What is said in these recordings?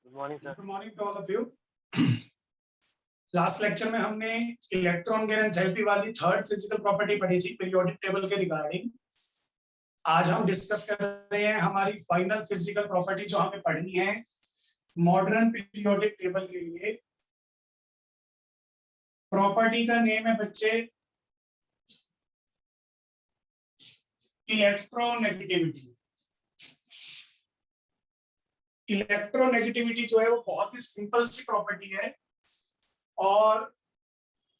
Good morning sir. Good morning to all of you. Last lecture में हमने electron gain enthalpy वाली third physical property पढ़ी थी periodic table के regarding. आज हम डिस्कस कर रहे हैं हमारी फाइनल फिजिकल प्रॉपर्टी जो हमें पढ़नी है मॉडर्न पीरियोडिक टेबल के लिए। प्रॉपर्टी का नेम है बच्चे इलेक्ट्रोनेगेटिविटी। इलेक्ट्रोनेगेटिविटी जो है वो बहुत ही सिंपल सी प्रॉपर्टी है, और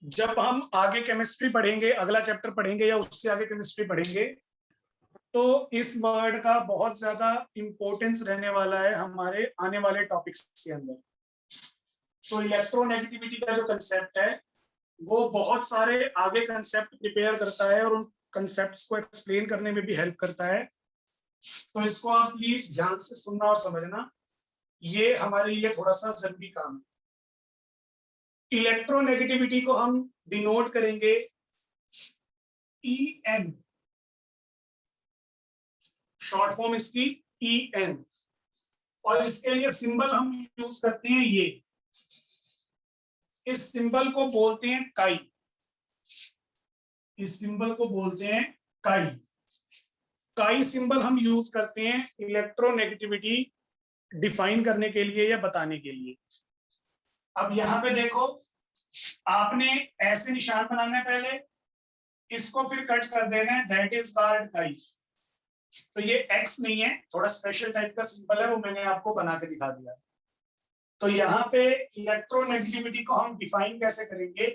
जब हम आगे केमिस्ट्री पढ़ेंगे, अगला चैप्टर पढ़ेंगे या उससे आगे केमिस्ट्री पढ़ेंगे, तो इस वर्ड का बहुत ज्यादा इंपॉर्टेंस रहने वाला है हमारे आने वाले टॉपिक्स के अंदर। तो इलेक्ट्रोनेगेटिविटी का जो कंसेप्ट है वो बहुत सारे आगे कंसेप्ट प्रिपेयर करता है और उन कंसेप्ट्स को एक्सप्लेन करने में भी हेल्प करता है। तो इसको आप प्लीज ध्यान से सुनना और समझना, ये हमारे लिए थोड़ा सा जरूरी काम है। इलेक्ट्रोनेगेटिविटी को हम डिनोट करेंगे EN, शॉर्ट फॉर्म इसकी EN, और इसके लिए सिंबल हम यूज करते हैं ये। इस सिंबल को बोलते हैं काई। इस सिंबल को बोलते हैं काई। काई सिंबल हम यूज करते हैं इलेक्ट्रोनेगेटिविटी डिफाइन करने के लिए या बताने के लिए। अब यहां पे देखो, आपने ऐसे निशान बनाना है, पहले इसको फिर कट कर देना है, दैट इज कॉल्ड काई। तो ये X नहीं है, थोड़ा स्पेशल टाइप का सिंबल है, वो मैंने आपको बना के दिखा दिया। तो यहाँ पे इलेक्ट्रोनेगेटिविटी को हम डिफाइन कैसे करेंगे?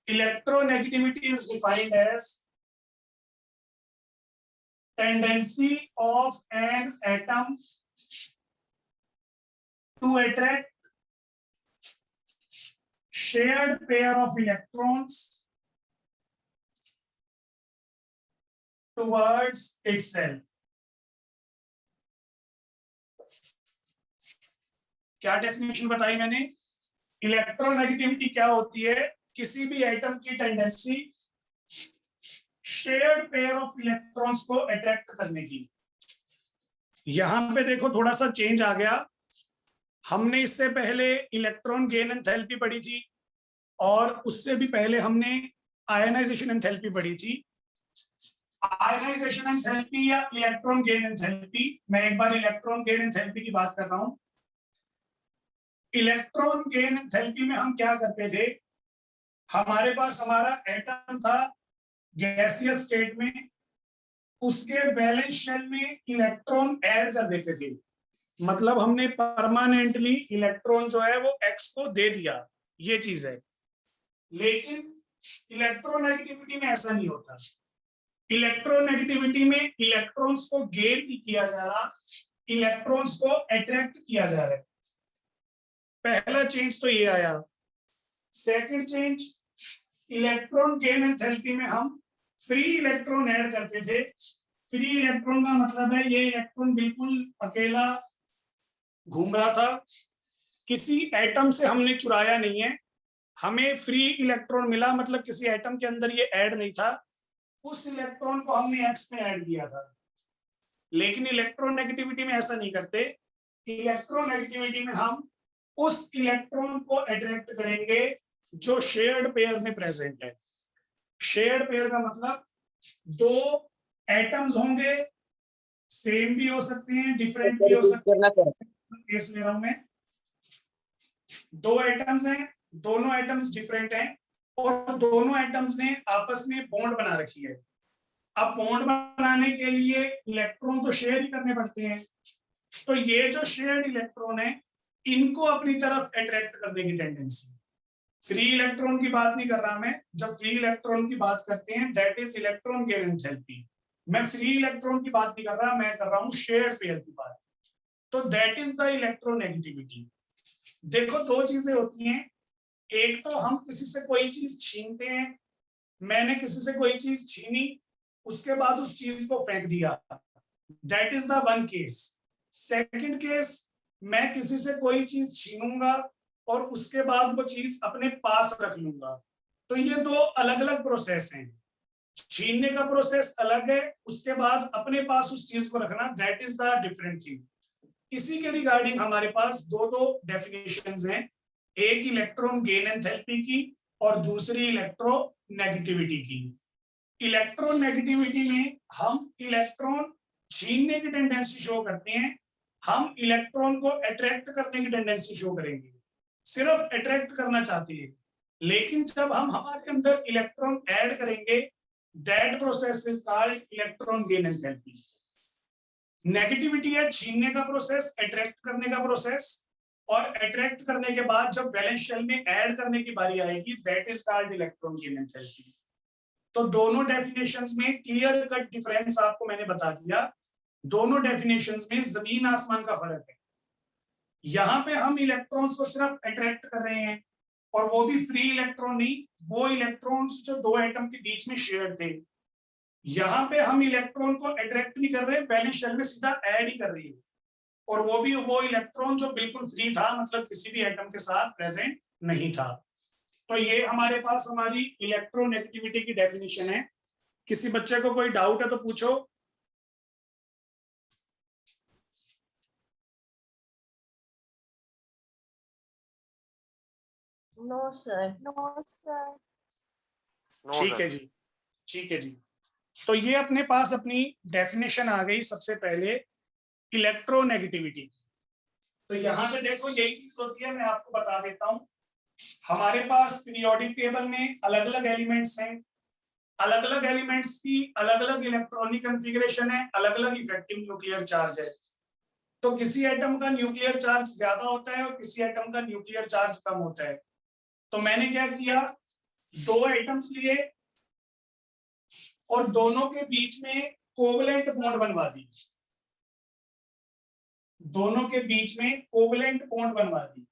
Electronegativity is defined as tendency of an atom to attract shared pair of electrons towards itself. क्या डेफिनेशन बताई मैंने? इलेक्ट्रोनेगेटिविटी क्या होती है? किसी भी एटम की tendency shared pair of electrons को अट्रैक्ट करने की। यहां पे देखो थोड़ा सा चेंज आ गया। हमने इससे पहले इलेक्ट्रॉन गेन एंथैल्पी पढ़ी थी, और उससे भी पहले हमने आयनाइजेशन एंथैल्पी पढ़ी थी। आयनाइजेशन एंथैल्पी या इलेक्ट्रॉन गेन एंथैल्पी, मैं एक बार इलेक्ट्रॉन गेन एंथैल्पी की बात कर रहा हूं। इलेक्ट्रॉन गेन एंथैल्पी में हम क्या करते थे? हमारे पास हमारा एटम था गैसियस स्टेट में, उसके वैलेंस शेल में इलेक्ट्रॉन ऐड कर देते थे। मतलब हमने परमानेंटली इलेक्ट्रॉन जो है वो X को दे दिया, ये चीज है। लेकिन इलेक्ट्रोनेगेटिविटी में ऐसा नहीं होता। इलेक्ट्रोनेगेटिविटी में इलेक्ट्रॉन्स को गेन नहीं किया जा रहा, इलेक्ट्रॉन्स को अट्रैक्ट किया जा रहा है। पहला चेंज तो ये आया। Second change, electron gain enthalpy में हम फ्री इलेक्ट्रॉन ऐड करते थे। फ्री इलेक्ट्रॉन का मतलब है ये इलेक्ट्रॉन बिल्कुल अकेला घूम रहा था, किसी एटम से हमने चुराया नहीं है, हमें फ्री इलेक्ट्रॉन मिला, मतलब किसी एटम के अंदर ये ऐड नहीं था, उस इलेक्ट्रॉन को हमने X में ऐड किया था। लेकिन इलेक्ट्रोनेगेटिविटी में ऐसा नहीं करते। इलेक्ट्रोनेगेटिविटी में हम उस इलेक्ट्रॉन को अट्रैक्ट करेंगे जो शेयर्ड पेयर में प्रेजेंट है। शेयर्ड पेयर का मतलब दो एटम्स होंगे, सेम भी हो सकते हैं, डिफरेंट भी हो सकते हैं। केस ले रहा हूं मैं, दो एटम्स हैं, दोनों एटम्स डिफरेंट हैं, और दोनों एटम्स ने आपस में बॉन्ड बना रखी है। अब बॉन्ड बनाने के लिए इलेक्ट्रॉन तो शेयर ही करने पड़ते हैं। तो ये जो शेयर्ड इलेक्ट्रॉन है, इनको अपनी तरफ अट्रैक्ट करने की टेंडेंसी। फ्री इलेक्ट्रॉन की बात नहीं कर रहा मैं। जब फ्री इलेक्ट्रॉन की बात करते हैं, that is electron gain enthalpy. मैं फ्री इलेक्ट्रॉन की बात नहीं कर रहा, मैं कर रहा हूं शेयर्ड पेयर की बात। तो दैट इज द इलेक्ट्रोनेगेटिविटी। देखो दो चीजें होती हैं, एक तो हम किसी से कोई चीज छीनते हैं। मैंने किसी से कोई चीज छीनी, उसके बाद उस चीज को फेंक दिया, that is the one case. Second case, मैं किसी से कोई चीज छीनूंगा और उसके बाद वो चीज अपने पास रख लूंगा। तो ये दो अलग अलग प्रोसेस हैं। छीनने का प्रोसेस अलग है, उसके बाद अपने पास उस चीज को रखना, that is the different thing. इसी के रिगार्डिंग हमारे पास दो डेफिनेशंस हैं, एक इलेक्ट्रॉन गेन एंथैल्पी की और दूसरी इलेक्ट्रोनेगेटिविटी की। इलेक्ट्रोनेगेटिविटी में हम इलेक्ट्रॉन छीनने की टेंडेंसी शो करते हैं, हम इलेक्ट्रॉन को अट्रैक्ट करने की टेंडेंसी शो करेंगे, सिर्फ अट्रैक्ट करना चाहते हैं। लेकिन जब हम हमारे अंदर इलेक्ट्रॉन ऐड करेंगे, that process is called electron gain enthalpy. Negativity है छीनने का प्रोसेस, अट्रैक्ट करने का प्रोसेस, और अट्रैक्ट करने के बाद जब वैलेंस शेल में ऐड करने की बारी आएगी, that is called electron gain enthalpy. तो दोनों डेफिनेशंस में क्लियर कट डिफरेंस आपको मैंने बता दिया। दोनों डेफिनेशंस में जमीन आसमान का फर्क है। यहाँ पे हम इलेक्ट्रॉन्स को सिर्फ अट्रैक्ट कर रहे हैं, और वो भी फ्री इलेक्ट्रॉन नहीं, वो इलेक्ट्रॉन्स जो दो एटम के बीच में शेयर थे। यहाँ पे हम इलेक्ट्रॉन को अट्रैक्ट नहीं कर रहे, वैलेंस शेल में सीधा ऐड ही कर रही है, और वो भी वो इलेक्ट्रॉन जो बिल्कुल फ्री था, मतलब किसी भी एटम के साथ प्रेजेंट नहीं था। तो ये हमारे पास हमारी इलेक्ट्रोनेगेटिविटी की डेफिनेशन है। किसी बच्चे को कोई डाउट है तो पूछो। No sir. No sir. ठीक है जी, ठीक है जी। तो ये अपने पास अपनी डेफिनेशन आ गई सबसे पहले इलेक्ट्रोनेगेटिविटी। तो यहाँ पे देखो यही चीज होती है, मैं आपको बता देता हूँ। हमारे पास पीरियोडिक टेबल में अलग अलग एलिमेंट्स हैं, अलग अलग एलिमेंट्स की अलग अलग इलेक्ट्रॉनिक कॉन्फ़िगरेशन है, अलग अलग इफेक्टिव न्यूक्लियर चार्ज है। तो किसी एटम का न्यूक्लियर चार्ज ज्यादा होता है और किसी एटम का न्यूक्लियर चार्ज कम होता है। तो मैंने क्या किया, दो एटम्स लिए और दोनों के बीच में कोवलेंट बॉन्ड बनवा दी। दोनों के बीच में कोवलेंट बॉन्ड बनवा दी।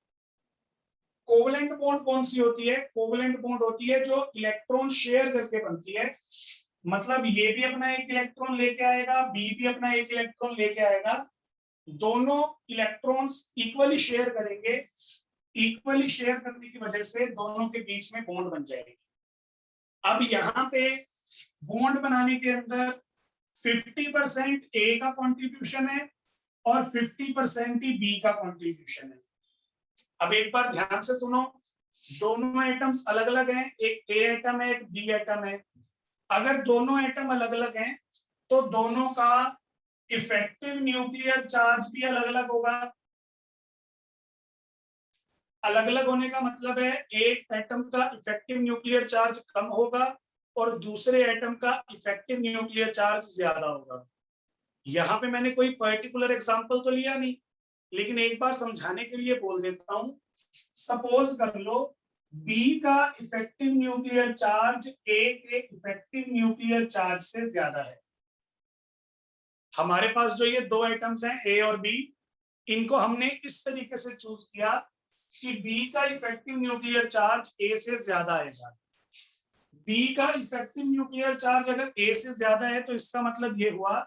कोवलेंट बॉन्ड कौन सी होती है? कोवलेंट बॉन्ड होती है जो इलेक्ट्रॉन शेयर करके बनती है। मतलब ये भी अपना एक इलेक्ट्रॉन लेके आएगा, बी भी अपना एक इलेक्ट्रॉन लेके आएगा, दोनों इलेक्ट्रॉन्स इक्वली शेयर करेंगे। इक्वली शेयर करने की वजह से दोनों के बीच में बॉन्ड बन जाएगी। अब यहाँ पे बॉन्ड बनाने के अंदर 50% ए का कंट्रीब्यूशन है और 50% ही बी का कंट्रीब्यूशन है। अब एक बार ध्यान से सुनो, दोनों एटम्स अलग अलग हैं, एक ए एटम है, एक बी एटम है। अगर दोनों एटम अलग अलग हैं तो दोनों का इफेक्टिव न्यूक्लियर चार्ज भी अलग अलग होगा। अलग अलग होने का मतलब है एक एटम का इफेक्टिव न्यूक्लियर चार्ज कम होगा और दूसरे एटम का इफेक्टिव न्यूक्लियर चार्ज ज्यादा होगा। यहाँ पे मैंने कोई पर्टिकुलर एग्जांपल तो लिया नहीं, लेकिन एक बार समझाने के लिए बोल देता हूं। सपोज कर लो बी का इफेक्टिव न्यूक्लियर चार्ज ए के इफेक्टिव न्यूक्लियर चार्ज से ज्यादा है। हमारे पास जो ये दो एटम्स हैं ए और बी, इनको हमने इस तरीके से चूज किया कि बी का इफेक्टिव न्यूक्लियर चार्ज ए से ज्यादा आएगा। बी का इफेक्टिव न्यूक्लियर चार्ज अगर ए से ज्यादा है तो इसका मतलब ये हुआ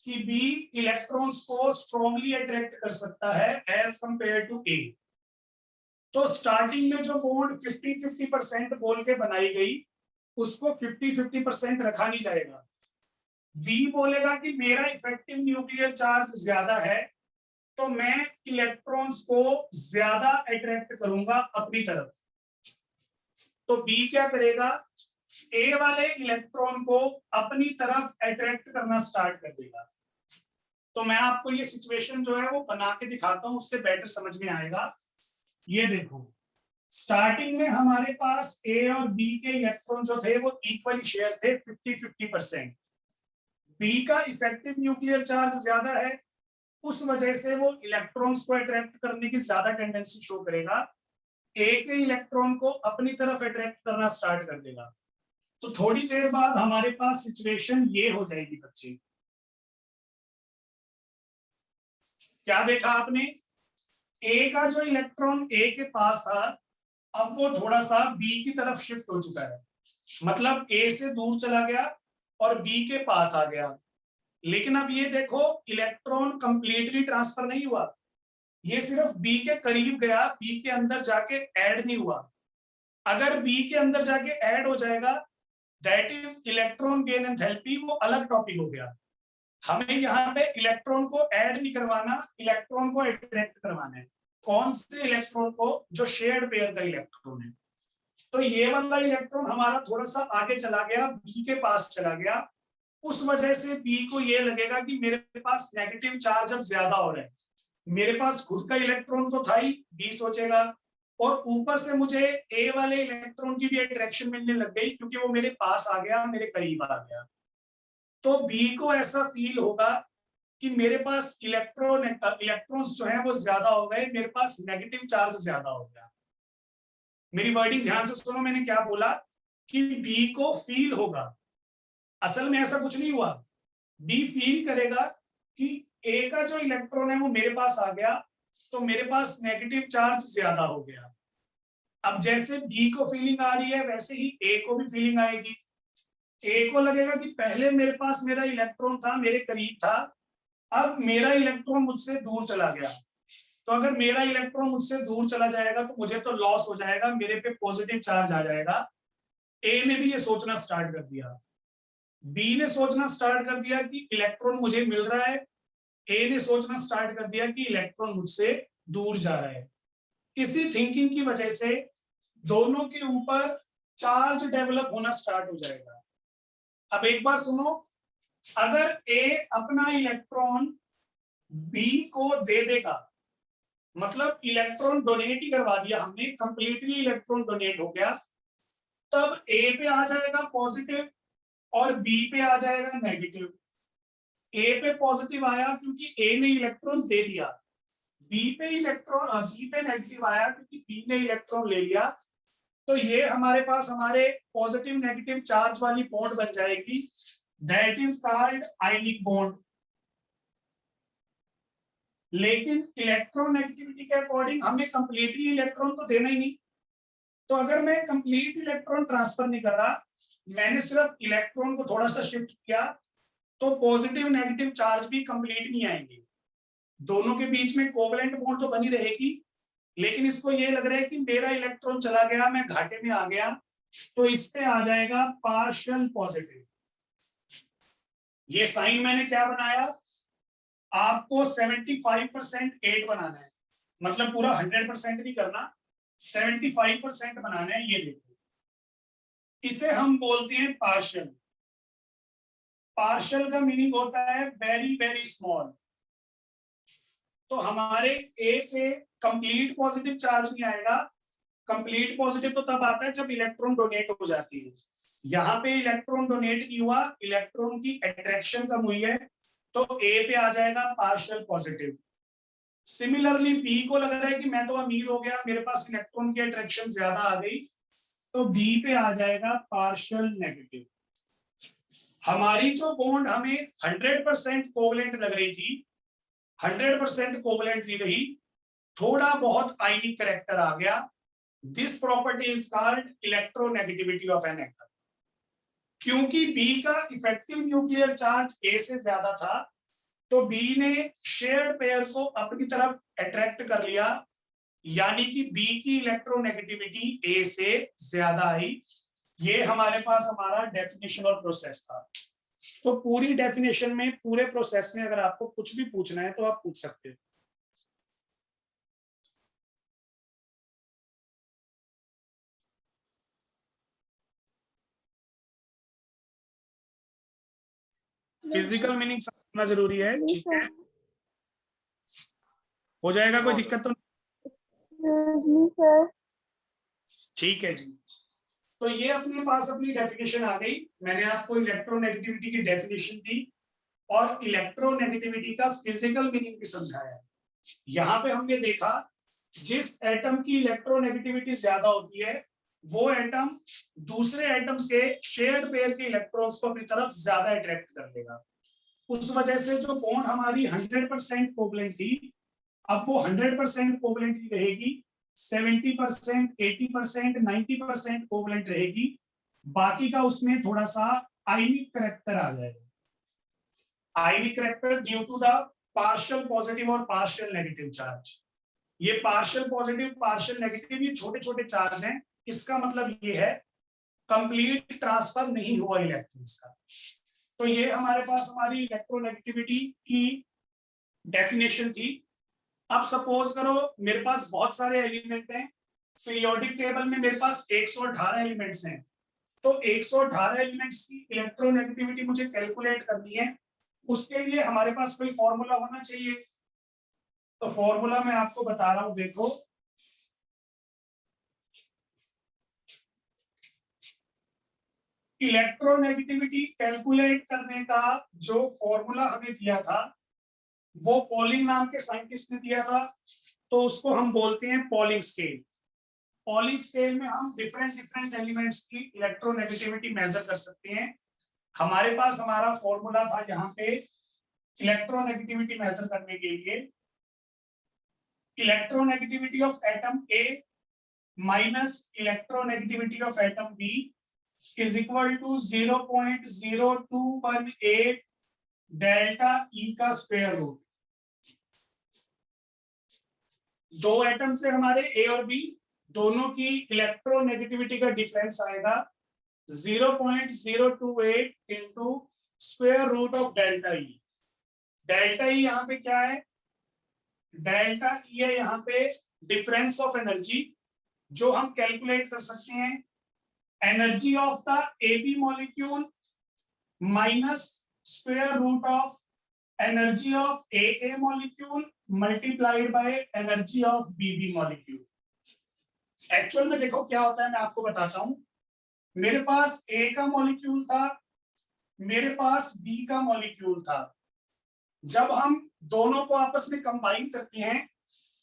कि बी इलेक्ट्रॉन्स को स्ट्रॉन्गली अट्रैक्ट कर सकता है एज कंपेयर टू ए। तो स्टार्टिंग में जो बॉन्ड 50-50% बोल के बनाई गई, उसको 50-50% रखा नहीं जाएगा। बी बोलेगा कि मेरा इफेक्टिव न्यूक्लियर चार्ज ज्यादा है, तो मैं इलेक्ट्रॉन्स को ज्यादा अट्रैक्ट करूंगा अपनी तरफ। तो बी क्या करेगा, ए वाले इलेक्ट्रॉन को अपनी तरफ अट्रैक्ट करना स्टार्ट कर देगा। तो मैं आपको ये सिचुएशन जो है वो बना के दिखाता हूं, उससे बेटर समझ में आएगा। ये देखो, स्टार्टिंग में हमारे पास ए और बी के इलेक्ट्रॉन जो थे वो इक्वली शेयर थे 50-50%। बी का इफेक्टिव न्यूक्लियर चार्ज ज्यादा है, उस वजह से वो इलेक्ट्रॉन्स को अट्रैक्ट करने की ज्यादा टेंडेंसी शो करेगा। ए के इलेक्ट्रॉन को अपनी तरफ अट्रैक्ट करना स्टार्ट कर देगा। तो थोड़ी देर बाद हमारे पास सिचुएशन ये हो जाएगी बच्चे। क्या देखा आपने, ए का जो इलेक्ट्रॉन ए के पास था, अब वो थोड़ा सा बी की तरफ शिफ्ट हो चुका है। मतलब ए से दूर चला गया और बी के पास आ गया। लेकिन अब ये देखो, इलेक्ट्रॉन कंप्लीटली ट्रांसफर नहीं हुआ, ये सिर्फ बी के करीब गया, बी के अंदर जाके ऐड नहीं हुआ। अगर बी के अंदर जाके ऐड हो जाएगा, that is electron gain enthalpy, वो अलग टॉपिक हो गया। हमें यहाँ पे इलेक्ट्रॉन को ऐड नहीं करवाना, इलेक्ट्रॉन को अट्रैक्ट करवाना है। कौन से इलेक्ट्रॉन को? जो शेयर्ड पेयर का इलेक्ट्रॉन है। तो ये वाला इलेक्ट्रॉन हमारा थोड़ा सा आगे चला गया, बी के पास चला गया। उस वजह से बी को ये लगेगा कि मेरे पास नेगेटिव चार्ज अब ज्यादा हो रहा है। मेरे पास खुद का इलेक्ट्रॉन तो था ही, बी सोचेगा, और ऊपर से मुझे ए वाले इलेक्ट्रॉन की भी अट्रैक्शन मिलने लग गई क्योंकि वो मेरे पास आ गया, मेरे करीब आ गया। तो बी को ऐसा फील होगा कि मेरे पास इलेक्ट्रॉन्स जो है वो ज्यादा हो गए, मेरे पास नेगेटिव चार्ज ज्यादा हो गया। मेरी वर्डिंग ध्यान से सुनो, मैंने क्या बोला कि बी को फील होगा। असल में ऐसा कुछ नहीं हुआ, बी फील करेगा कि ए का जो इलेक्ट्रॉन है वो मेरे पास आ गया, तो मेरे पास नेगेटिव चार्ज ज्यादा हो गया। अब जैसे बी को फीलिंग आ रही है वैसे ही ए को भी फीलिंग आएगी। ए को लगेगा कि पहले मेरे पास मेरा इलेक्ट्रॉन था, मेरे करीब था, अब मेरा इलेक्ट्रॉन मुझसे दूर चला गया। तो अगर मेरा इलेक्ट्रॉन मुझसे दूर चला जाएगा तो मुझे तो लॉस हो जाएगा, मेरे पे पॉजिटिव चार्ज आ जाएगा। ए ने भी ये सोचना स्टार्ट कर दिया, बी ने सोचना स्टार्ट कर दिया कि इलेक्ट्रॉन मुझे मिल रहा है, ए ने सोचना स्टार्ट कर दिया कि इलेक्ट्रॉन मुझसे दूर जा रहा है। इसी थिंकिंग की वजह से दोनों के ऊपर चार्ज डेवलप होना स्टार्ट हो जाएगा। अब एक बार सुनो, अगर ए अपना इलेक्ट्रॉन बी को दे देगा, मतलब इलेक्ट्रॉन डोनेट ही करवा दिया हमने, कंप्लीटली इलेक्ट्रॉन डोनेट हो गया, तब ए पे आ जाएगा पॉजिटिव और बी पे आ जाएगा नेगेटिव। ए पे पॉजिटिव आया क्योंकि ए ने इलेक्ट्रॉन दे दिया, बी पे नेगेटिव आया क्योंकि बी ने इलेक्ट्रॉन ले लिया। तो ये हमारे पास हमारे पॉजिटिव नेगेटिव चार्ज वाली बॉन्ड बन जाएगी, that is called ionic bond. लेकिन इलेक्ट्रोनेगेटिविटी के अकॉर्डिंग हमें कंप्लीटली इलेक्ट्रॉन तो देना ही नहीं। तो अगर मैं कंप्लीट इलेक्ट्रॉन ट्रांसफर नहीं कर रहा, मैंने सिर्फ इलेक्ट्रॉन को थोड़ा सा शिफ्ट किया, तो पॉजिटिव नेगेटिव चार्ज भी कंप्लीट नहीं आएंगे। दोनों के बीच में कोवलेंट बॉन्ड तो बनी रहेगी, लेकिन इसको ये लग रहा है कि मेरा इलेक्ट्रॉन चला गया, मैं घाटे में आ गया, तो इस पे आ जाएगा पार्शियल पॉजिटिव। ये साइन मैंने क्या बनाया, आपको 75% 8 बनाना है, मतलब पूरा 100% नहीं करना, 75% बनाना है। ये देखो, इसे हम बोलते हैं पार्शियल। पार्शियल का मीनिंग होता है वेरी वेरी स्मॉल। तो हमारे ए पे कंप्लीट पॉजिटिव चार्ज नहीं आएगा। कंप्लीट पॉजिटिव तो तब आता है जब इलेक्ट्रॉन डोनेट हो जाती है। यहाँ पे इलेक्ट्रॉन डोनेट नहीं हुआ, इलेक्ट्रॉन की अट्रैक्शन कम हुई है, तो ए पे आ जाएगा पार्शियल पॉजिटिव। सिमिलरली बी को लग रहा है कि मैं तो अमीर हो गया, मेरे पास इलेक्ट्रॉन की अट्रैक्शन ज्यादा आ गई, तो बी पे आ जाएगा पार्शियल नेगेटिव। हमारी जो बॉन्ड हमें 100% कोवलेंट लग रही थी, 100% कोवलेंट नहीं रही, थोड़ा बहुत आयनिक कैरेक्टर आ गया। This property is called electronegativity of an atom. क्योंकि बी का इफेक्टिव न्यूक्लियर चार्ज ए से ज्यादा था, तो बी ने शेयर्ड पेयर को अपनी तरफ अट्रैक्ट कर लिया, यानी कि बी की इलेक्ट्रोनेगेटिविटी ए से ज्यादा आई। ये हमारे पास हमारा डेफिनेशन और प्रोसेस था। तो पूरी डेफिनेशन में, पूरे प्रोसेस में अगर आपको कुछ भी पूछना है तो आप पूछ सकते हो। फिजिकल मीनिंग समझना जरूरी है, ठीक है? हो जाएगा, कोई दिक्कत तो नहीं? ठीक है जी। तो ये अपने पास अपनी डेफिनेशन आ गई। मैंने आपको इलेक्ट्रोनेगेटिविटी की डेफिनेशन दी और इलेक्ट्रोनेगेटिविटी का फिजिकल मीनिंग भी समझाया। यहाँ पे हमने देखा जिस एटम की इलेक्ट्रोनेगेटिविटी ज्यादा होती है वो एटम दूसरे एटम्स के शेयर्ड पेयर के इलेक्ट्रॉन्स को अपनी तरफ ज्यादा अट्रैक्ट कर लेगा। उस वजह से जो बॉन्ड हमारी 100% कोवलेंट थी, अब वो 100% कोवलेंट ही रहेगी, 70%, 80%, 90% कोवलेंट रहेगी। बाकी का उसमें थोड़ा सा आयनिक कैरेक्टर आ जाएगा। Ionic character due to the partial positive और पार्शियल नेगेटिव चार्ज। ये पार्शियल पॉजिटिव पार्शियल नेगेटिव ये छोटे छोटे चार्ज हैं। इसका मतलब ये है कंप्लीट ट्रांसफर नहीं हुआ इलेक्ट्रॉन्स का। तो ये हमारे पास हमारी इलेक्ट्रोनेगेटिविटी की डेफिनेशन थी। अब सपोज करो मेरे पास बहुत सारे एलिमेंट हैं, पीरियोडिक टेबल में मेरे पास 118 एलिमेंट्स हैं, तो 118 एलिमेंट्स की इलेक्ट्रोनेगेटिविटी मुझे कैलकुलेट करनी है। उसके लिए हमारे पास कोई फॉर्मूला होना चाहिए, तो फॉर्मूला मैं आपको बता रहा हूं, देखो इलेक्ट्रोनेगेटिविटी कैलकुलेट करने का जो फॉर्मूला हमें दिया था वो पॉलिंग नाम के साइंटिस्ट ने दिया था, तो उसको हम बोलते हैं पॉलिंग स्केल। पॉलिंग स्केल में हम डिफरेंट डिफरेंट एलिमेंट्स की इलेक्ट्रोनेगेटिविटी मेजर कर सकते हैं। हमारे पास हमारा फॉर्मूला था यहाँ पे इलेक्ट्रोनेगेटिविटी मेजर करने के लिए, electronegativity of atom A minus electronegativity of atom B is equal to 0.0218 delta E का स्क्वायर रूट। दो एटम से हमारे ए और बी दोनों की इलेक्ट्रोनेगेटिविटी का डिफरेंस आएगा 0.028 into square root of delta E. Delta E यहाँ पे क्या है, डेल्टा ई है यहाँ पे डिफरेंस ऑफ एनर्जी, जो हम कैलकुलेट कर सकते हैं energy of the AB molecule minus square root of energy of AA molecule multiplied by energy of BB molecule। Actual में देखो क्या होता है, मैं आपको बताता हूं। मेरे पास A का मॉलिक्यूल था, मेरे पास B का मॉलिक्यूल था। जब हम दोनों को आपस में कंबाइन करते हैं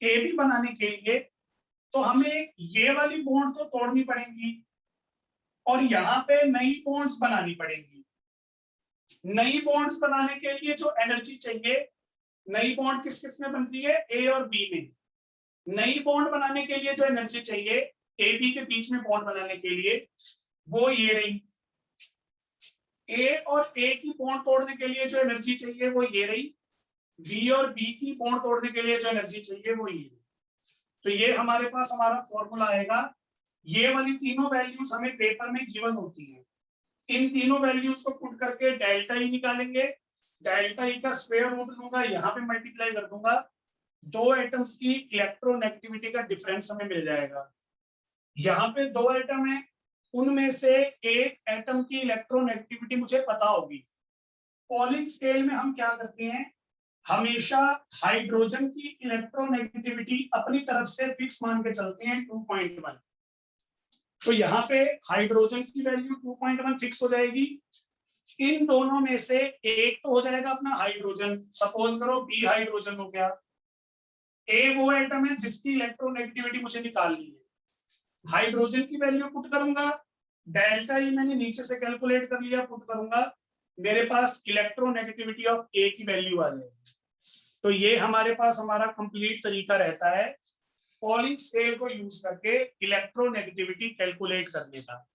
AB बनाने के लिए, तो हमें ये वाली बॉन्ड तो तोड़नी पड़ेगी और यहाँ पे नई बॉन्ड्स बनानी पड़ेगी। नई बॉन्ड्स बनाने के लिए जो एनर्जी चाहिए, नई बॉन्ड किस किस में बनती है, ए और बी में। नई बॉन्ड बनाने के लिए जो एनर्जी चाहिए ए बी के बीच में बॉन्ड बनाने के लिए, वो ये रही। ए और ए की बॉन्ड तोड़ने के लिए जो एनर्जी चाहिए वो ये रही। बी और बी की बॉन्ड तोड़ने के लिए जो एनर्जी चाहिए वो ये। तो ये हमारे पास हमारा फॉर्मूला आएगा। ये वाली तीनों वैल्यूज हमें पेपर में गिवन होती है। इन तीनों वैल्यूज को पुट करके डेल्टा ई निकालेंगे। डेल्टा ई का स्क्वायर रूट लूंगा, यहाँ पे मल्टीप्लाई कर दूंगा, दो एटम्स की इलेक्ट्रोनेगेटिविटी का डिफरेंस हमें मिल जाएगा। यहाँ पे दो एटम है, उनमें से एक एटम की इलेक्ट्रोनेगेटिविटी मुझे पता होगी। पॉलिंग स्केल में हम क्या करते हैं, हमेशा हाइड्रोजन की इलेक्ट्रोनेगेटिविटी अपनी तरफ से फिक्स मान के चलते हैं 2.1। तो यहाँ पे हाइड्रोजन की वैल्यू 2.1 फिक्स हो जाएगी। इन दोनों में से एक तो हो जाएगा अपना हाइड्रोजन, सपोज करो बी हाइड्रोजन हो गया। ए वो एटम है जिसकी इलेक्ट्रोनेगेटिविटी मुझे निकालनी है। हाइड्रोजन की वैल्यू पुट करूंगा, डेल्टा ई मैंने नीचे से कैलकुलेट कर लिया, पुट करूंगा, मेरे पास इलेक्ट्रोनेगेटिविटी ऑफ ए की वैल्यू आ जाएगी। तो ये हमारे पास हमारा कंप्लीट तरीका रहता है पॉलिंग स्केल को यूज करके इलेक्ट्रोनेगेटिविटी कैलकुलेट करने का।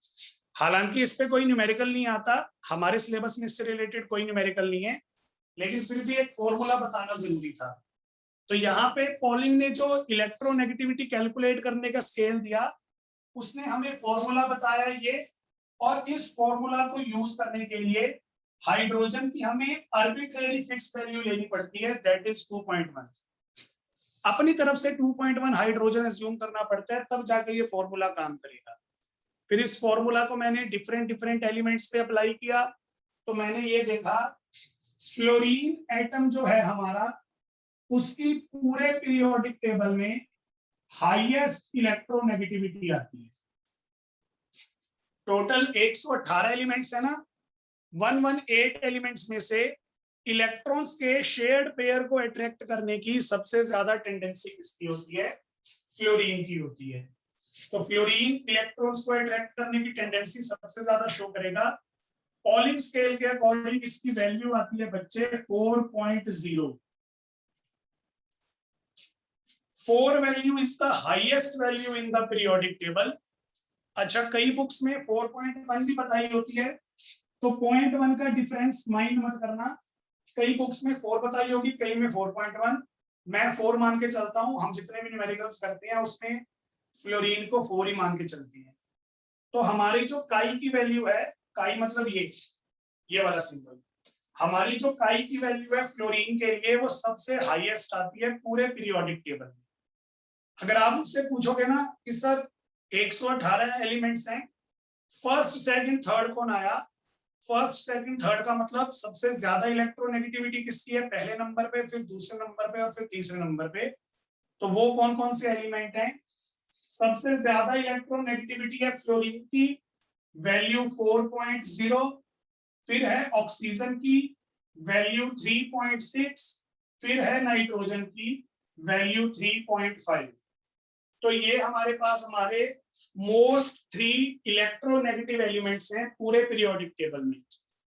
हालांकि इस पे कोई न्यूमेरिकल नहीं आता, हमारे सिलेबस में इससे रिलेटेड कोई न्यूमेरिकल नहीं है, लेकिन फिर भी एक फॉर्मूला बताना जरूरी था। तो यहाँ पे पॉलिंग ने जो इलेक्ट्रोनेगेटिविटी कैलकुलेट करने का स्केल दिया, उसने हमें फॉर्मूला बताया ये, और इस फॉर्मूला को यूज करने के लिए हाइड्रोजन की हमें आर्बिट्रेरी फिक्स वैल्यू लेनी पड़ती है, दैट इज 2.1। अपनी तरफ से 2.1 हाइड्रोजन एज्यूम करना पड़ता है, तब जाके ये फॉर्मूला काम करेगा। फिर इस फॉर्मूला को मैंने डिफरेंट डिफरेंट एलिमेंट्स पे अप्लाई किया, तो मैंने ये देखा फ्लोरीन एटम जो है हमारा, उसकी पूरे पीरियोडिक टेबल में हाईएस्ट इलेक्ट्रोनेगेटिविटी आती है। टोटल 118 एलिमेंट्स है ना, 118 एलिमेंट्स में से इलेक्ट्रॉन्स के शेयर्ड पेयर को अट्रैक्ट करने की सबसे ज्यादा टेंडेंसी किसकी होती है, फ्लोरीन की होती है। तो फ्लोरीन इलेक्ट्रॉन्स को अट्रैक्ट करने की टेंडेंसी सबसे ज्यादा शो करेगा। पॉलिंग स्केल के अकॉर्डिंग इसकी वैल्यू आती है बच्चे 4.0। 4 value is the highest value in the periodic table. अच्छा, कई बुक्स में 4.1 भी बताई होती है, तो 0.1 का डिफरेंस माइंड मत करना। कई बुक्स में 4 बताई होगी, कई में 4.1। मैं 4 मान के चलता हूं, हम जितने भी न्यूमेरिकल्स करते हैं उसमें फ्लोरीन को 4 ही मान के चलते हैं। तो हमारी जो काई की वैल्यू है, काई मतलब ये वाला सिंबल, हमारी जो काई की वैल्यू है फ्लोरीन के लिए वो सबसे हाईएस्ट आती है पूरे पीरियोडिक टेबल में। अगर आप मुझसे पूछोगे ना कि सर 118 एलिमेंट्स हैं, फर्स्ट सेकंड थर्ड कौन आया, फर्स्ट सेकंड थर्ड का मतलब सबसे ज्यादा इलेक्ट्रोनेगेटिविटी किसकी है, पहले नंबर पे, फिर दूसरे नंबर पे और फिर तीसरे नंबर पे। तो वो कौन कौन से एलिमेंट हैं? सबसे ज्यादा इलेक्ट्रोनेगेटिविटी है फ्लोरीन की, वैल्यू 4.0, फिर है ऑक्सीजन की वैल्यू 3.6, फिर है नाइट्रोजन की वैल्यू 3.5। तो ये हमारे पास हमारे मोस्ट 3 इलेक्ट्रोनेगेटिव एलिमेंट्स हैं पूरे पीरियोडिक टेबल में।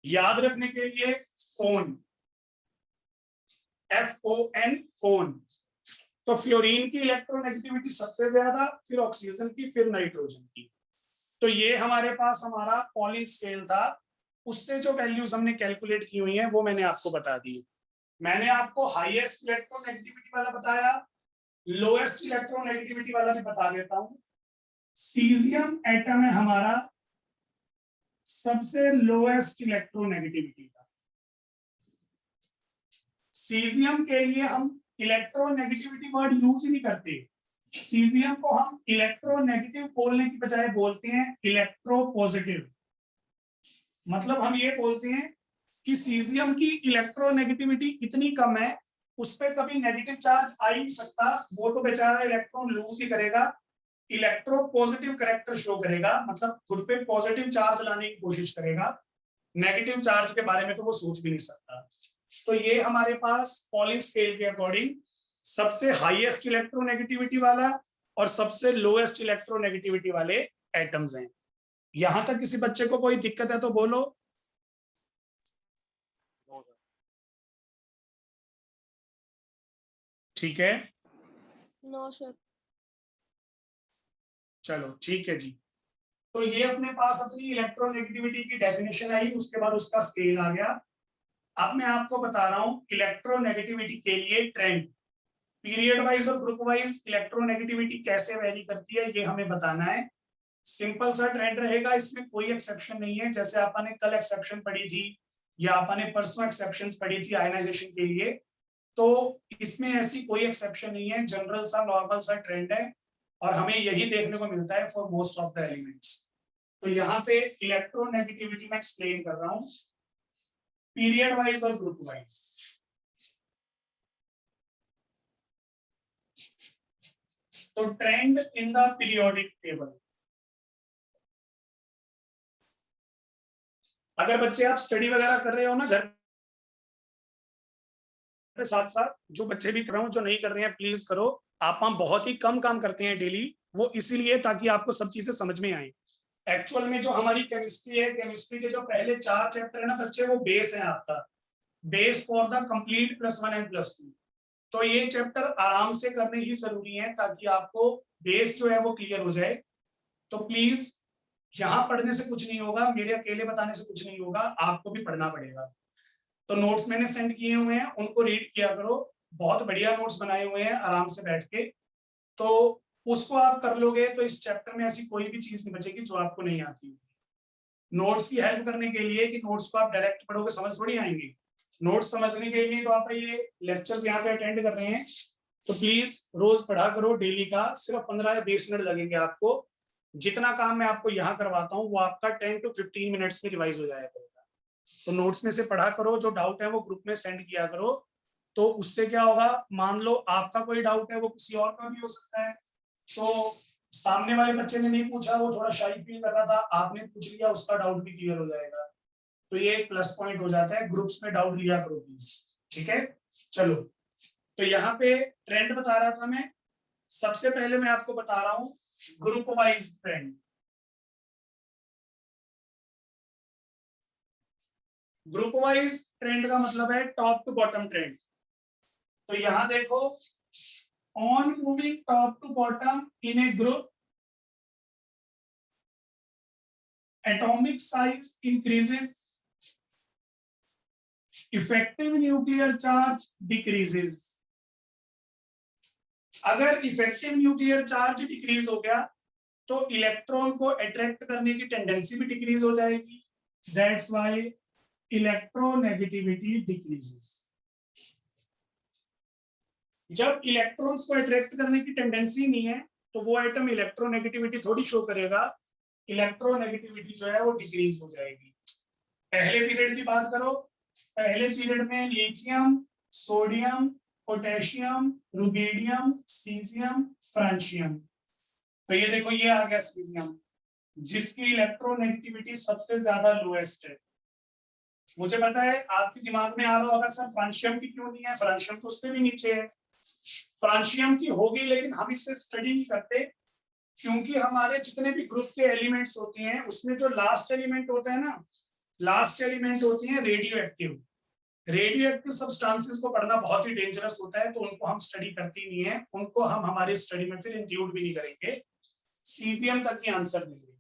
याद रखने के लिए फोन, FON, फोन। तो फ्लोरीन की इलेक्ट्रोनेगेटिविटी सबसे ज्यादा, फिर ऑक्सीजन की, फिर नाइट्रोजन की। तो ये हमारे पास हमारा पॉलिंग स्केल था, उससे जो वैल्यूज हमने कैलकुलेट की हुई हैं वो मैंने आपको बता दी। मैंने आपको हाईएस्ट इलेक्ट्रोनेगेटिविटी वाला बताया, लोएस्ट इलेक्ट्रोनेगेटिविटी वाला भी बता देता हूं। सीजियम एटम है हमारा सबसे लोएस्ट इलेक्ट्रोनेगेटिविटी का। सीजियम के लिए हम इलेक्ट्रोनेगेटिविटी वर्ड यूज ही नहीं करते, सीजियम को हम इलेक्ट्रोनेगेटिव बोलने की बजाय बोलते हैं इलेक्ट्रोपॉजिटिव। मतलब हम ये बोलते हैं कि सीजियम की इलेक्ट्रोनेगेटिविटी इतनी कम है, उस पर कभी नेगेटिव चार्ज आ ही नहीं सकता, वो तो बेचारा इलेक्ट्रॉन लूज ही करेगा, इलेक्ट्रोपॉजिटिव कैरेक्टर शो करेगा, मतलब खुद पे पॉजिटिव चार्ज लाने की कोशिश करेगा, नेगेटिव चार्ज के बारे में तो वो सोच भी नहीं सकता। तो ये हमारे पास पॉलिंग स्केल के अकॉर्डिंग सबसे हाईएस्ट इलेक्ट्रोनेगेटिविटी वाला और सबसे लोएस्ट इलेक्ट्रोनेगेटिविटी वाले एटम्स हैं। यहां तक किसी बच्चे को कोई दिक्कत है तो बोलो। ठीक है, नो सर। चलो ठीक है जी। तो ये अपने पास अपनी इलेक्ट्रोनेगेटिविटी की डेफिनेशन आई, उसके बाद उसका स्केल आ गया। अब मैं आपको बता रहा हूं इलेक्ट्रोनेगेटिविटी के लिए ट्रेंड, पीरियड वाइज और ग्रुप वाइज इलेक्ट्रोनेगेटिविटी कैसे वैरी करती है ये हमें बताना है। सिंपल सा ट्रेंड रहेगा, इसमें कोई एक्सेप्शन नहीं है। जैसे आपने कल एक्सेप्शन पढ़ी थी या आपने परसों एक्सेप्शंस पढ़ी थी आयनाइजेशन के लिए, तो इसमें ऐसी कोई एक्सेप्शन नहीं है, जनरल सा नॉर्मल सा ट्रेंड है और हमें यही देखने को मिलता है for most of the elements. तो यहाँ पे इलेक्ट्रोनेगेटिविटी में एक्सप्लेन कर रहा हूं पीरियड वाइज और ग्रुप वाइज। तो trend in the periodic table, अगर बच्चे आप स्टडी वगैरह कर रहे हो ना घर के साथ साथ, जो बच्चे भी कर रहे हो, जो नहीं कर रहे हैं प्लीज करो। आप हम बहुत ही कम काम करते हैं डेली, वो इसीलिए ताकि आपको सब चीजें समझ में आए। एक्चुअल में जो हमारी केमिस्ट्री है, केमिस्ट्री के जो पहले 4 चैप्टर है ना बच्चे, वो बेस है आपका, base for the complete +1 and +2। तो ये चैप्टर आराम से करने ही जरूरी है ताकि आपको बेस जो है वो क्लियर हो जाए। तो प्लीज यहाँ पढ़ने से कुछ नहीं होगा, मेरे अकेले बताने से कुछ नहीं होगा, आपको भी पढ़ना पड़ेगा। तो नोट्स मैंने सेंड किए हुए हैं, उनको रीड किया करो, बहुत बढ़िया नोट्स बनाए हुए हैं आराम से बैठ के। तो उसको आप कर लोगे तो इस चैप्टर में ऐसी कोई भी चीज नहीं बचेगी जो आपको नहीं आती। नोट्स की हेल्प करने के लिए कि नोट्स को आप डायरेक्ट पढ़ोगे समझ थोड़ी आएंगे, नोट्स समझने के लिए तो आप ये लेक्चर्स यहाँ पे अटेंड कर रहे हैं। तो प्लीज रोज पढ़ा करो, डेली का सिर्फ 15 या 20 मिनट लगेंगे आपको। जितना काम मैं आपको यहाँ करवाता हूँ वो आपका 10 to 15 मिनट्स में रिवाइज हो जाएगा। तो नोट्स में से पढ़ा करो, जो डाउट है वो ग्रुप में सेंड किया करो। तो उससे क्या होगा, मान लो आपका कोई डाउट है वो किसी और का भी हो सकता है, तो सामने वाले बच्चे ने नहीं पूछा, वो थोड़ा शाई फील कर रहा था, आपने पूछ लिया, उसका डाउट भी क्लियर हो जाएगा। तो ये एक प्लस पॉइंट हो जाता है, ग्रुप्स में डाउट लिया करो प्लीज। ठीक है, चलो। तो यहाँ पे ट्रेंड बता रहा था मैं, सबसे पहले मैं आपको बता रहा हूँ group wise trend. Group wise trend का मतलब है टॉप टू बॉटम ट्रेंड। तो यहां देखो, on moving top to bottom in a group, atomic size increases, effective nuclear charge decreases. अगर इफेक्टिव न्यूक्लियर चार्ज डिक्रीज हो गया तो इलेक्ट्रॉन को अट्रैक्ट करने की टेंडेंसी भी डिक्रीज हो जाएगी। That's why electronegativity decreases. जब इलेक्ट्रॉन्स को अट्रैक्ट करने की टेंडेंसी नहीं है तो वो आइटम इलेक्ट्रोनेगेटिविटी थोड़ी शो करेगा, इलेक्ट्रोनेगेटिविटी जो है वो डिक्रीज हो जाएगी। पहले पीरियड की बात करो, पहले पीरियड में lithium, sodium, potassium, rubidium, caesium, francium. तो ये देखो ये आ गया सीजियम, जिसकी इलेक्ट्रोनेगेटिविटी सबसे ज्यादा लोएस्ट है। मुझे पता है आपके दिमाग में आ रहा होगा सर फ्रांशियम की क्यों नहीं है, फ्रांशियम तो उससे भी नीचे है। फ्रांशियम की होगी लेकिन हम इससे स्टडी नहीं करते, क्योंकि हमारे जितने भी ग्रुप के एलिमेंट्स होते हैं उसमें जो लास्ट एलिमेंट होता है ना, लास्ट एलिमेंट होती है radio active. Radio active substances को पढ़ना बहुत ही डेंजरस होता है, तो उनको हम स्टडी करते नहीं है, उनको हम हमारी स्टडी में फिर इंक्लूड भी नहीं करेंगे। सीजियम तक ही आंसर मिलेगा।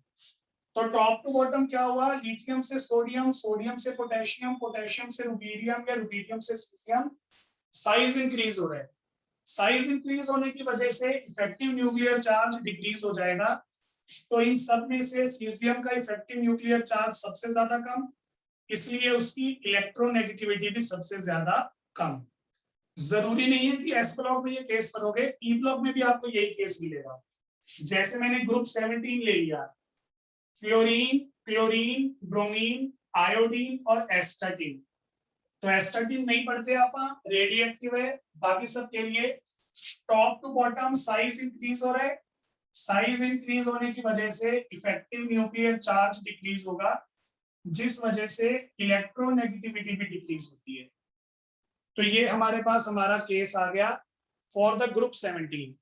तो टॉप टू बॉटम क्या हुआ, लिथियम से सोडियम, सोडियम से पोटेशियम, पोटेशियम से रुबिडियम या रुबिडियम से सीजियम। साइज इंक्रीज हो रहा है, साइज इंक्रीज होने की वजह से इफेक्टिव न्यूक्लियर चार्ज डिक्रीज हो जाएगा। तो इन सब में से सीजियम का इफेक्टिव न्यूक्लियर चार्ज सबसे ज्यादा कम, इसलिए उसकी इलेक्ट्रोनेगेटिविटी भी सबसे ज्यादा कम। जरूरी नहीं है कि एस ब्लॉक में ये केस पढ़ोगे, ई ब्लॉक में भी आपको यही केस मिलेगा। जैसे मैंने ग्रुप 17 ले लिया, फ्लोरीन, क्लोरीन, ब्रोमीन, आयोडीन और एस्टाटीन। तो एस्टाटीन नहीं पढ़ते आप, रेडियो एक्टिव है। बाकी सब के लिए top to bottom size increase हो रहा है, साइज इंक्रीज होने की वजह से इफेक्टिव न्यूक्लियर चार्ज डिक्रीज होगा, जिस वजह से इलेक्ट्रोनेगेटिविटी भी डिक्रीज होती है। तो ये हमारे पास हमारा केस आ गया फॉर द ग्रुप 17।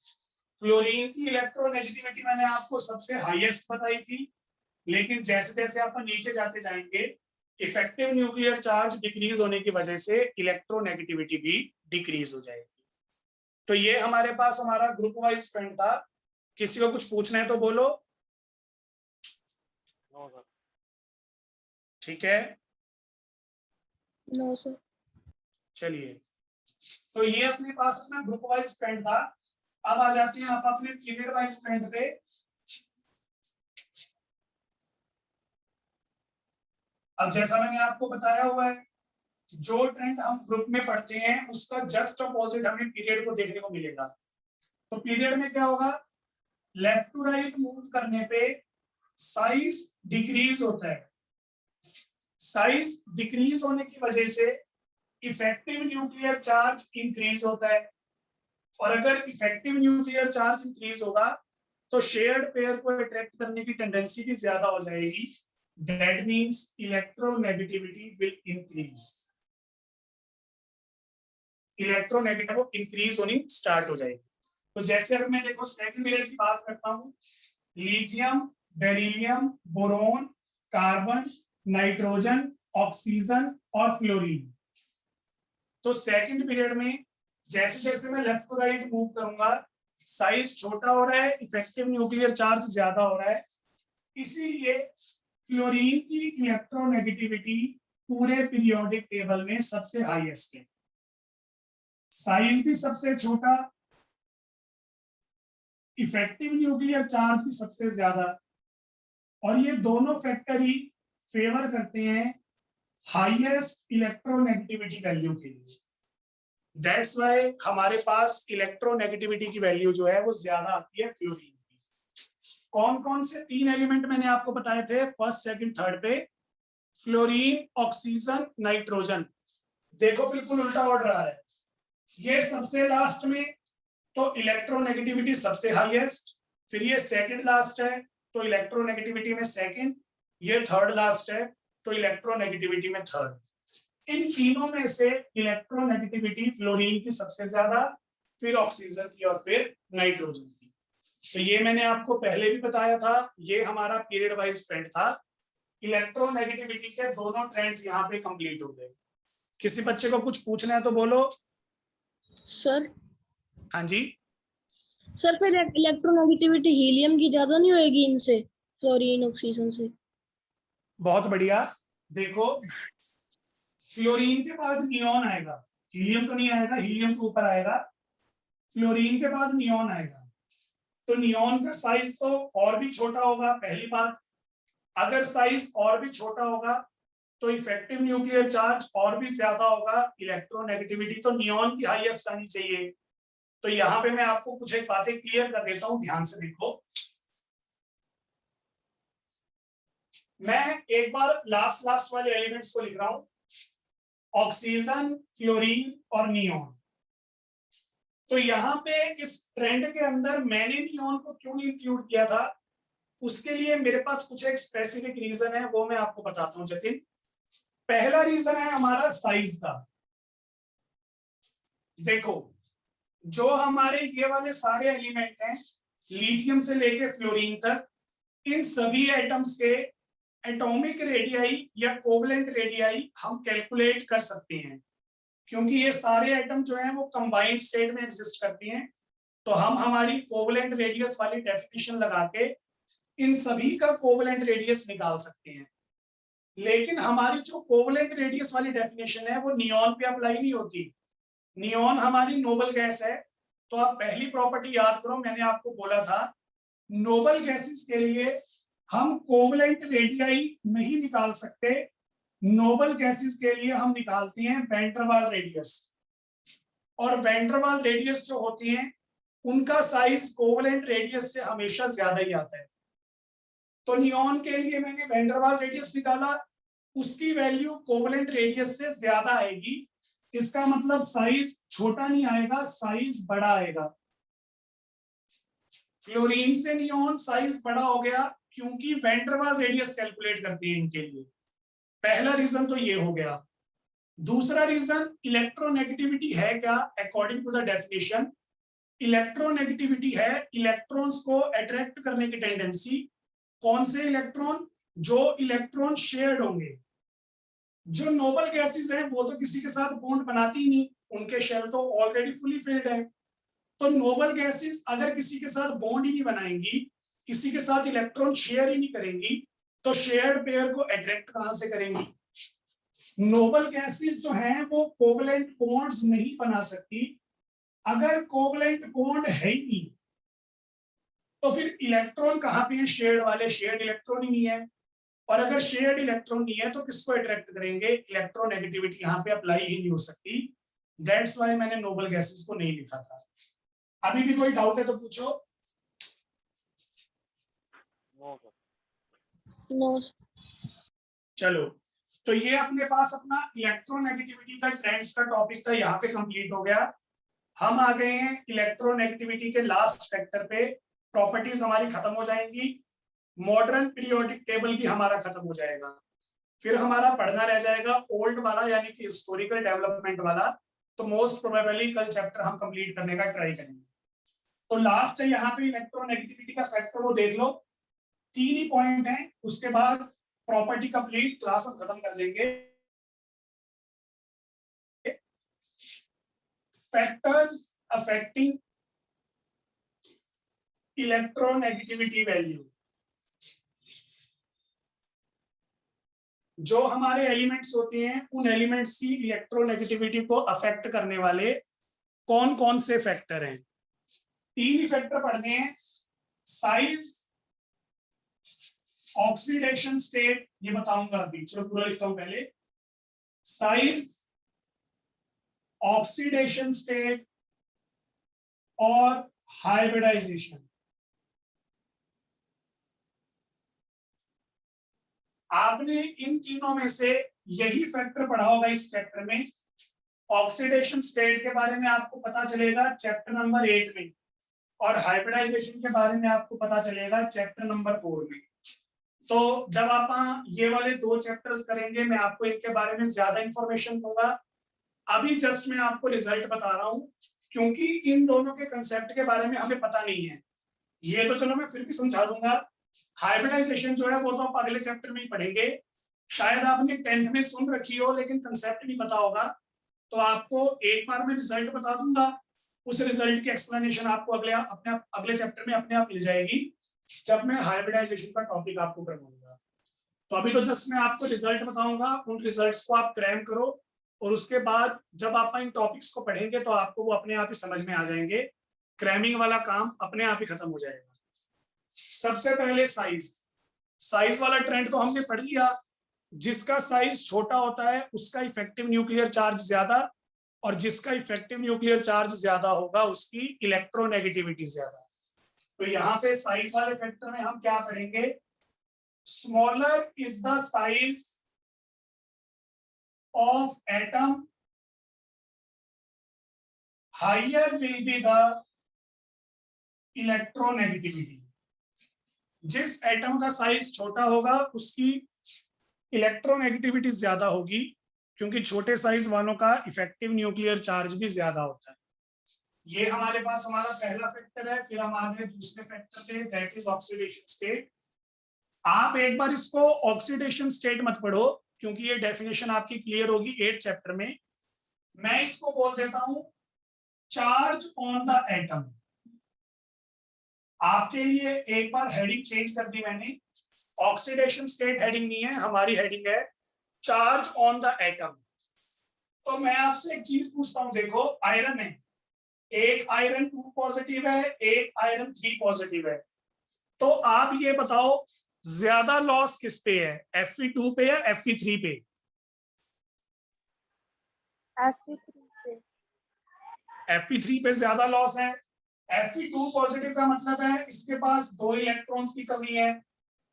फ्लोरीन की इलेक्ट्रोनेगेटिविटी मैंने आपको सबसे हाईएस्ट बताई थी, लेकिन जैसे जैसे आप नीचे जाते जाएंगे इफेक्टिव न्यूक्लियर चार्ज डिक्रीज होने की वजह से इलेक्ट्रोनेगेटिविटी भी डिक्रीज हो जाएगी। तो ये हमारे पास हमारा ग्रुप वाइज फ्रेंड था। किसी को कुछ पूछना है तो बोलो। ठीक है, नो सर। चलिए, तो ये अपने पास अपना ग्रुप वाइज फ्रेंड था। अब आ जाते हैं आप अपने पीरियड वाइज फ्रेंड पे। अब जैसा मैंने आपको बताया हुआ है, जो ट्रेंड हम ग्रुप में पढ़ते हैं उसका जस्ट अपोजिट हमें पीरियड को देखने को मिलेगा। तो पीरियड में क्या होगा, लेफ्ट टू राइट मूव करने पे साइज डिक्रीज होता है। साइज डिक्रीज होने की वजह से इफेक्टिव न्यूक्लियर चार्ज इंक्रीज होता है, और अगर इफेक्टिव न्यूक्लियर चार्ज इंक्रीज होगा तो शेयर्ड पेयर को अट्रैक्ट करने की टेंडेंसी भी ज्यादा हो जाएगी। That means electronegativity will increase, electronegativity increase होनी स्टार्ट हो जाएगी। तो जैसे अगर मैं देखो सेकंड पीरियड की बात करता हूँ, lithium, beryllium, boron, carbon, nitrogen, oxygen और फ्लोरीन। तो सेकंड पीरियड में जैसे जैसे मैं लेफ्ट टू राइट मूव करूंगा साइज छोटा हो रहा है, इफेक्टिव न्यूक्लियर चार्ज ज्यादा हो रहा है, इसीलिए फ्लोरीन की इलेक्ट्रोनेगेटिविटी पूरे पीरियोडिक टेबल में सबसे हाईएस्ट है। साइज भी सबसे छोटा, इफेक्टिव न्यूक्लियर चार्ज भी सबसे ज्यादा, और ये दोनों फैक्टर ही फेवर करते हैं हाईएस्ट इलेक्ट्रोनेगेटिविटी वैल्यू के लिए। दैट्स व्हाई हमारे पास इलेक्ट्रोनेगेटिविटी की वैल्यू जो है वो ज्यादा आती है फ्लोरीन की। कौन कौन से 3 एलिमेंट मैंने आपको बताए थे फर्स्ट सेकंड थर्ड पे, फ्लोरीन, ऑक्सीजन, नाइट्रोजन। देखो बिल्कुल उल्टा ऑर्डर आ रहा है, ये सबसे लास्ट में तो इलेक्ट्रोनेगेटिविटी सबसे हाईएस्ट, फिर ये सेकंड लास्ट है तो इलेक्ट्रोनेगेटिविटी में सेकंड, ये थर्ड लास्ट है तो इलेक्ट्रोनेगेटिविटी में थर्ड। इन तीनों में से इलेक्ट्रोनेगेटिविटी फ्लोरीन की सबसे ज्यादा, फिर ऑक्सीजन की और फिर नाइट्रोजन की। तो ये मैंने आपको पहले भी बताया था, ये हमारा पीरियड वाइज ट्रेंड था। इलेक्ट्रोनेगेटिविटी के दोनों ट्रेंड्स यहाँ पे कंप्लीट हो गए। किसी बच्चे को कुछ पूछना है तो बोलो। सर हाँ जी सर, फिर इलेक्ट्रोनेगेटिविटी हीलियम की ज्यादा नहीं होएगी इनसे, फ्लोरीन ऑक्सीजन से? बहुत बढ़िया। देखो फ्लोरीन के बाद नियॉन आएगा, हीलियम तो नहीं आएगा, हीलियम तो ऊपर आएगा, फ्लोरीन के बाद नियॉन आएगा। तो नियॉन का साइज तो और भी छोटा होगा। पहली बात, अगर साइज और भी छोटा होगा तो इफेक्टिव न्यूक्लियर चार्ज और भी ज्यादा होगा, इलेक्ट्रोनेगेटिविटी तो नियॉन की हाईएस्ट आनी चाहिए। तो यहाँ पे मैं आपको कुछ एक बातें क्लियर कर देता हूं, ध्यान से देखो। मैं एक बार लास्ट वाले एलिमेंट्स को लिख रहा हूं, ऑक्सीजन, फ्लोरीन और नियॉन। तो यहाँ पे इस ट्रेंड के अंदर मैंने नियॉन को क्यों नहीं इंक्लूड किया था, उसके लिए मेरे पास कुछ एक स्पेसिफिक रीजन है, वो मैं आपको बताता हूं जतिन। पहला रीजन है हमारा साइज का। देखो, जो हमारे ये वाले सारे एलिमेंट हैं, लिथियम से लेके फ्लोरीन तक, इन सभी एटम्स के एटॉमिक रेडियाई या कोवलेंट रेडियाई हम कैलकुलेट कर सकते हैं, क्योंकि ये सारे एटम जो हैं वो कंबाइंड स्टेट में एग्जिस्ट करती हैं। तो हम हमारी कोवलेंट रेडियस वाली डेफिनेशन लगा के इन सभी का कोवलेंट रेडियस निकाल सकते हैं। लेकिन हमारी जो कोवलेंट रेडियस वाली डेफिनेशन है वो नियॉन पे अप्लाई नहीं होती। नियॉन हमारी नोबल गैस है, तो आप पहली प्रॉपर्टी याद करो, मैंने आपको बोला था नोबल गैसेस के लिए हम कोवलेंट रेडियाई नहीं निकाल सकते, नोबल गैसेस के लिए हम निकालते हैं वैन डर वाल रेडियस। और वैन डर वाल रेडियस जो होती है उनका साइज कोवलेंट रेडियस से हमेशा ज्यादा ही आता है। तो नियॉन के लिए मैंने वैन डर वाल रेडियस निकाला, उसकी वैल्यू कोवलेंट रेडियस से ज्यादा आएगी। इसका मतलब साइज छोटा नहीं आएगा, साइज बड़ा आएगा। फ्लोरीन से नियॉन साइज बड़ा हो गया क्योंकि वैन डर वाल रेडियस कैलकुलेट करते हैं इनके लिए। पहला रीजन तो ये हो गया। दूसरा रीजन इलेक्ट्रोनेगेटिविटी है क्या, according to the definition electronegativity है इलेक्ट्रॉन्स को अट्रैक्ट करने की टेंडेंसी। कौन से इलेक्ट्रॉन, जो इलेक्ट्रॉन शेयर्ड होंगे। जो नोबल गैसेस हैं वो तो किसी के साथ बॉन्ड बनाती ही नहीं, उनके शेल तो ऑलरेडी फुली फिल्ड है। तो नोबल गैसेस अगर किसी के साथ बॉन्ड ही नहीं बनाएंगी, किसी के साथ इलेक्ट्रॉन शेयर ही नहीं करेंगी, तो शेयर्ड पेयर को अट्रैक्ट कहां से करेंगी। नोबल गैसेस जो हैं वो कोवलेंट बॉन्ड्स नहीं बना सकती। अगर कोवलेंट बॉन्ड है ही नहीं तो फिर इलेक्ट्रॉन कहां पे है, शेयर्ड वाले, शेयर्ड इलेक्ट्रॉन ही नहीं है। और अगर शेयर्ड इलेक्ट्रॉन नहीं है तो किसको अट्रैक्ट करेंगे, इलेक्ट्रोनेगेटिविटी यहाँ पे अप्लाई ही नहीं हो सकती। दैट्स वाई मैंने नोबल गैसेस को नहीं लिखा था। अभी भी कोई डाउट है तो पूछो। नो। चलो, तो ये अपने पास अपना इलेक्ट्रोनेगेटिविटी का ट्रेंड्स का टॉपिक था, यहाँ पे कंप्लीट हो गया। हम आ गए हैं इलेक्ट्रोनेगेटिविटी के लास्ट फैक्टर पे। प्रॉपर्टीज हमारी खत्म हो जाएंगी, मॉडर्न पीरियोडिक टेबल भी हमारा खत्म हो जाएगा। फिर हमारा पढ़ना रह जाएगा ओल्ड वाला, यानी कि हिस्टोरिकल डेवलपमेंट वाला। तो मोस्ट प्रोबेबली कल चैप्टर हम कंप्लीट करने का ट्राई करेंगे। तो लास्ट है यहाँ पे इलेक्ट्रोनेगेटिविटी का फैक्टर, वो देख लो। 3 ही पॉइंट है, उसके बाद प्रॉपर्टी कंप्लीट, क्लास हम खत्म कर देंगे। Factors affecting electronegativity value. जो हमारे एलिमेंट्स होते हैं उन एलिमेंट्स की इलेक्ट्रोनेगेटिविटी को अफेक्ट करने वाले कौन कौन से फैक्टर हैं। 3 ही फैक्टर पढ़ने हैं, साइज, ऑक्सीडेशन स्टेट, ये बताऊंगा अभी, चलो पूरा लिखता हूं पहले। साइज, ऑक्सीडेशन स्टेट और हाइब्रिडाइजेशन। आपने इन तीनों में से यही फैक्टर पढ़ा होगा इस चैप्टर में। ऑक्सीडेशन स्टेट के बारे में आपको पता चलेगा चैप्टर नंबर 8 में, और हाइब्रिडाइजेशन के बारे में आपको पता चलेगा चैप्टर नंबर 4 में। तो जब आप ये वाले 2 चैप्टर्स करेंगे मैं आपको इनके बारे में ज्यादा इंफॉर्मेशन दूंगा। अभी जस्ट मैं आपको रिजल्ट बता रहा हूं, क्योंकि इन दोनों के कंसेप्ट के बारे में हमें पता नहीं है। ये तो चलो मैं फिर भी समझा दूंगा। हाइब्रिडाइजेशन जो है वो तो आप अगले चैप्टर में ही पढ़ेंगे। शायद आपने 10th में सुन रखी हो लेकिन कंसेप्ट नहीं पता होगा, तो आपको एक बार में रिजल्ट बता दूंगा, उस रिजल्ट की एक्सप्लेनेशन आपको अगले चैप्टर में अपने आप मिल जाएगी जब मैं हाइब्रिडाइजेशन का टॉपिक आपको करवाऊंगा। तो अभी तो जस्ट मैं आपको रिजल्ट बताऊंगा, उन रिजल्ट्स को आप क्रैम करो, और उसके बाद जब आप इन टॉपिक्स को पढ़ेंगे तो आपको वो अपने आप ही समझ में आ जाएंगे। क्रैमिंग वाला काम अपने आप ही खत्म हो जाएगा। सबसे पहले साइज वाला ट्रेंड तो हमने पढ़ लिया। जिसका साइज छोटा होता है उसका इफेक्टिव न्यूक्लियर चार्ज ज्यादा, और जिसका इफेक्टिव न्यूक्लियर चार्ज ज्यादा होगा उसकी इलेक्ट्रोनेगेटिविटी ज्यादा। तो यहाँ पे साइज वाले फैक्टर में हम क्या पढ़ेंगे, smaller is the size of atom, higher will be the electronegativity। जिस एटम का साइज छोटा होगा उसकी इलेक्ट्रोनेगेटिविटी ज्यादा होगी, क्योंकि छोटे साइज वालों का इफेक्टिव न्यूक्लियर चार्ज भी ज्यादा होता है। ये हमारे पास हमारा पहला फैक्टर है। फिर हम आ गए दूसरे फैक्टर पे, दैट इज ऑक्सीडेशन स्टेट। आप एक बार इसको ऑक्सीडेशन स्टेट मत पढ़ो, क्योंकि ये डेफिनेशन आपकी क्लियर होगी 8th चैप्टर में। मैं इसको बोल देता हूं चार्ज ऑन द एटम। आपके लिए एक बार हेडिंग चेंज कर दी मैंने, ऑक्सीडेशन स्टेट हेडिंग नहीं है, हमारी हेडिंग है चार्ज ऑन द एटम। तो मैं आपसे एक चीज पूछता हूं, देखो आयरन है, एक आयरन 2 पॉजिटिव है, एक आयरन 3 पॉजिटिव है। तो आप ये बताओ ज्यादा लॉस किस पे है, Fe2 पे या Fe3 पे? Fe3 पे ज्यादा लॉस है। Fe2 पॉजिटिव का मतलब है इसके पास 2 इलेक्ट्रॉन्स की कमी है,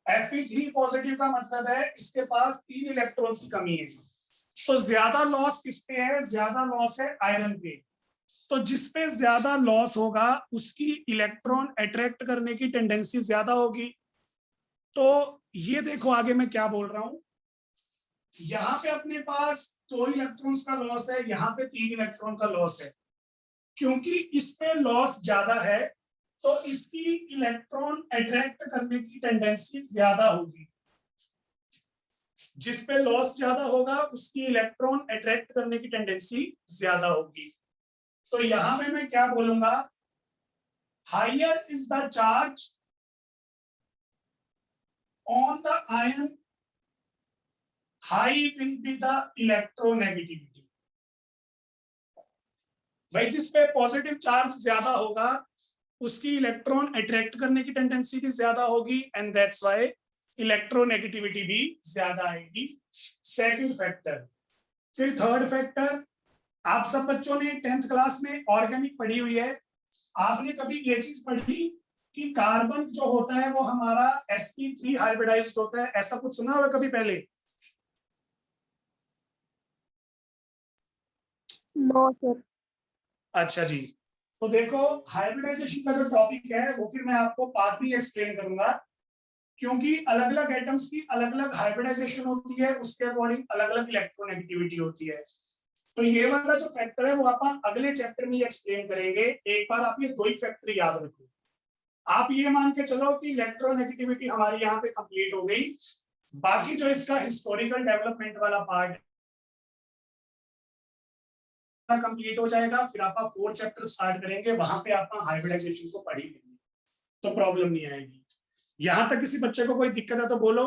Fe3 पॉजिटिव का मतलब है इसके पास 3 इलेक्ट्रॉन्स की कमी है। तो ज्यादा लॉस किस पे है, ज्यादा लॉस है आयरन पे। तो जिसपे ज्यादा लॉस होगा उसकी इलेक्ट्रॉन अट्रैक्ट करने की टेंडेंसी ज्यादा होगी। तो ये देखो आगे मैं क्या बोल रहा हूं, यहाँ पे अपने पास 2 इलेक्ट्रॉन्स का लॉस है, यहाँ पे 3 इलेक्ट्रॉन का लॉस है। क्योंकि इस पे लॉस ज्यादा है तो इसकी इलेक्ट्रॉन अट्रैक्ट करने की टेंडेंसी ज्यादा होगी। जिस पे लॉस ज्यादा होगा उसकी इलेक्ट्रॉन अट्रैक्ट करने की टेंडेंसी ज्यादा होगी। तो यहां पे मैं क्या बोलूंगा, higher is the charge on the ion, high will be the electronegativity। भाई जिस पे पॉजिटिव चार्ज ज्यादा होगा उसकी इलेक्ट्रॉन अट्रैक्ट करने की टेंडेंसी भी ज्यादा होगी, एंड दैट्स व्हाई इलेक्ट्रोनेगेटिविटी भी ज्यादा आएगी। Second factor. फिर थर्ड फैक्टर, आप सब बच्चों ने 10th क्लास में ऑर्गेनिक पढ़ी हुई है। आपने कभी ये चीज पढ़ी कि कार्बन जो होता है वो हमारा sp3 हाइब्रिडाइज्ड होता है, ऐसा कुछ सुना होगा कभी पहले? No sir. अच्छा जी, तो देखो हाइब्रिडाइजेशन का जो टॉपिक है वो फिर मैं आपको पार्ट में एक्सप्लेन करूंगा, क्योंकि अलग अलग एटम्स की अलग अलग हाइब्रिडाइजेशन होती है, उसके अकॉर्डिंग अलग अलग इलेक्ट्रोनेगेटिविटी होती है। तो ये वाला जो फैक्टर है वो अपन अगले चैप्टर में एक्सप्लेन करेंगे। एक बार आप ये 2 ही फैक्टर याद रखो। आप ये मान के चलो कि इलेक्ट्रोनेगेटिविटी हमारी यहाँ पे कंप्लीट हो गई। बाकी जो इसका हिस्टोरिकल डेवलपमेंट वाला पार्ट कंप्लीट हो जाएगा, फिर आप 4 चैप्टर स्टार्ट करेंगे, वहां पे आप हाइब्रिडाइजेशन को पढ़ ही लेंगे, तो प्रॉब्लम नहीं आएगी। यहां तक किसी बच्चे को कोई दिक्कत है तो बोलो।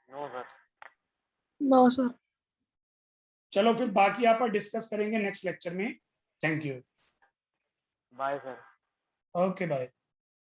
No sir. No sir. चलो फिर बाकी आप डिस्कस करेंगे नेक्स्ट लेक्चर में। Thank you. Bye sir. Okay bye.